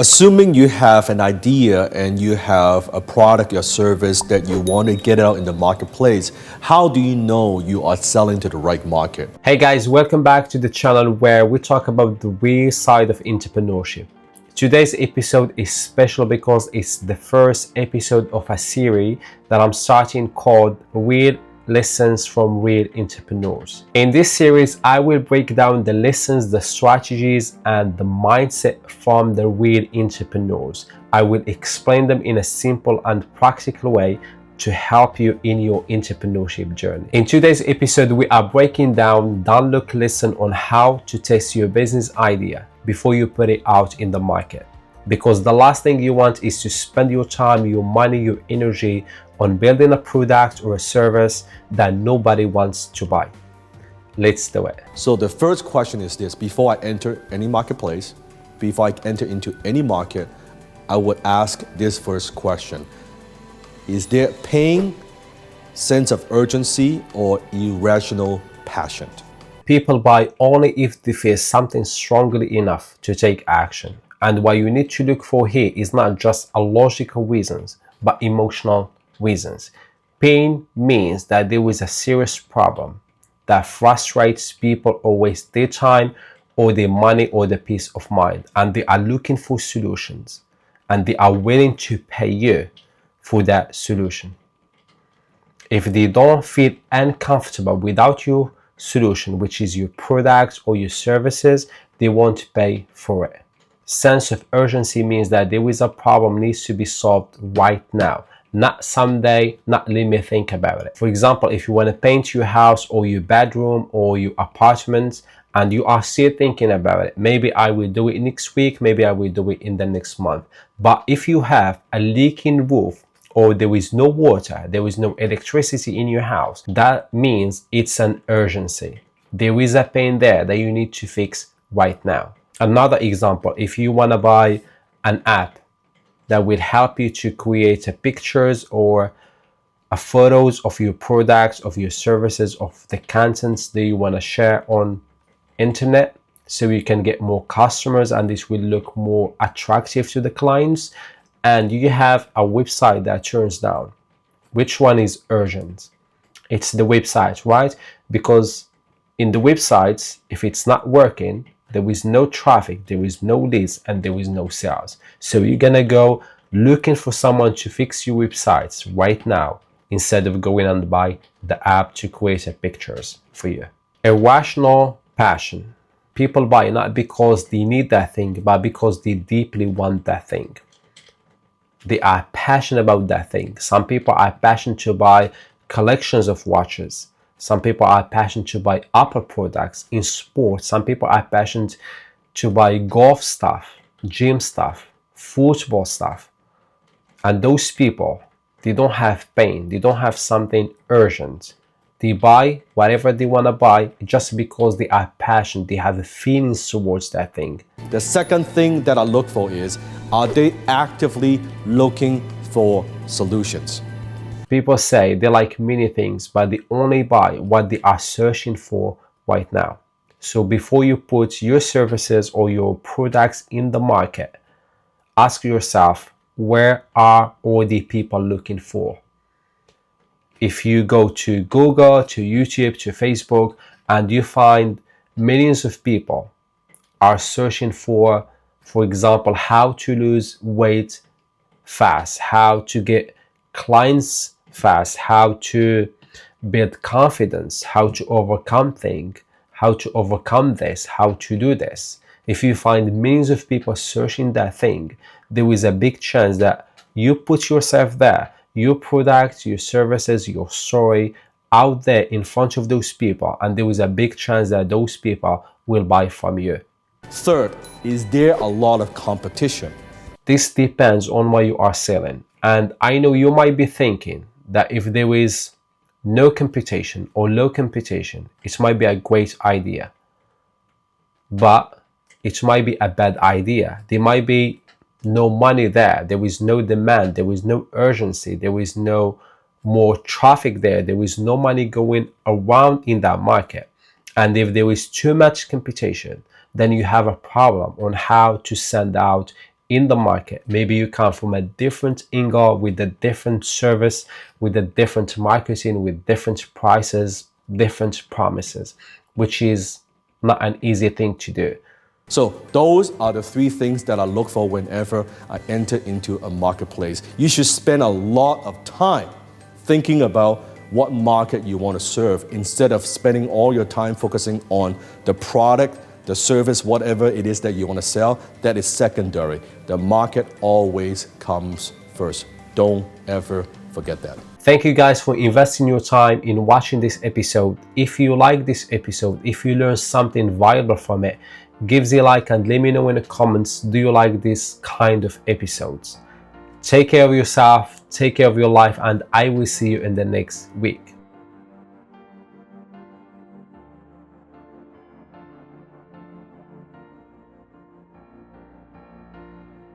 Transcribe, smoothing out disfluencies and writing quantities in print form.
Assuming you have an idea and you have a product or service that you want to get out in the marketplace, how do you know you are selling to the right market? Hey guys, welcome back to the channel where we talk about the real side of entrepreneurship. Today's episode is special because it's the first episode of a series that I'm starting called Real Lessons from Real Entrepreneurs. In this series, I will break down the lessons, the strategies, and the mindset from the real entrepreneurs. I will explain them in a simple and practical way to help you in your entrepreneurship journey. In today's episode, we are breaking down Dan Lok lesson on how to test your business idea before you put it out in the market. Because the last thing you want is to spend your time, your money, your energy on building a product or a service that nobody wants to buy. Let's do it. So the first question is this: before I enter any marketplace, before I enter into any market, I would ask this first question. Is there pain, sense of urgency, or irrational passion? People buy only if they feel something strongly enough to take action. And what you need to look for here is not just a logical reasons, but emotional reasons. Pain means that there is a serious problem that frustrates people or waste their time or their money or their peace of mind. And they are looking for solutions. And they are willing to pay you for that solution. If they don't feel uncomfortable without your solution, which is your products or your services, they won't pay for it. Sense of urgency means that there is a problem needs to be solved right now, not someday, not let me think about it. For example, if you want to paint your house or your bedroom or your apartment and you are still thinking about it, maybe I will do it next week, maybe I will do it in the next month. But if you have a leaking roof or there is no water, there is no electricity in your house, that means it's an urgency. There is a pain there that you need to fix right now. Another example, if you want to buy an app that will help you to create pictures or photos of your products, of your services, of the contents that you want to share on internet, so you can get more customers and this will look more attractive to the clients, and you have a website that turns down, which one is urgent? It's the website, right? Because in the websites, if it's not working, there is no traffic, there is no leads, and there is no sales. So you're gonna go looking for someone to fix your websites right now instead of going and buy the app to create pictures for you. Irrational passion. People buy not because they need that thing, but because they deeply want that thing. They are passionate about that thing. Some people are passionate to buy collections of watches. Some people are passionate to buy Apple products in sports. Some people are passionate to buy golf stuff, gym stuff, football stuff. And those people, they don't have pain. They don't have something urgent. They buy whatever they want to buy just because they are passionate. They have feelings towards that thing. The second thing that I look for is, are they actively looking for solutions? People say they like many things, but they only buy what they are searching for right now. So before you put your services or your products in the market, ask yourself, where are all the people looking for? If you go to Google, to YouTube, to Facebook, and you find millions of people are searching for example, how to lose weight fast, how to get clients fast, how to build confidence, how to overcome things, how to overcome this, how to do this. If you find millions of people searching that thing, there is a big chance that you put yourself there, your product, your services, your story out there in front of those people, and there is a big chance that those people will buy from you. Third, is there a lot of competition? This depends on what you are selling. And I know you might be thinking that if there is no competition or low competition, it might be a great idea. But it might be a bad idea. There might be no money there. There is no demand. There is no urgency. There is no more traffic there. There is no money going around in that market. And if there is too much competition, then you have a problem on how to send out in the market. Maybe you come from a different angle with a different service, with a different marketing, with different prices, different promises, which is not an easy thing to do. So those are the three things that I look for whenever I enter into a marketplace. You should spend a lot of time thinking about what market you want to serve instead of spending all your time focusing on the product, the service, whatever it is that you want to sell. That is secondary. The market always comes first. Don't ever forget that. Thank you guys for investing your time in watching this episode. If you like this episode, if you learned something valuable from it, give a like and let me know in the comments, do you like this kind of episodes? Take care of yourself, take care of your life, and I will see you in the next week.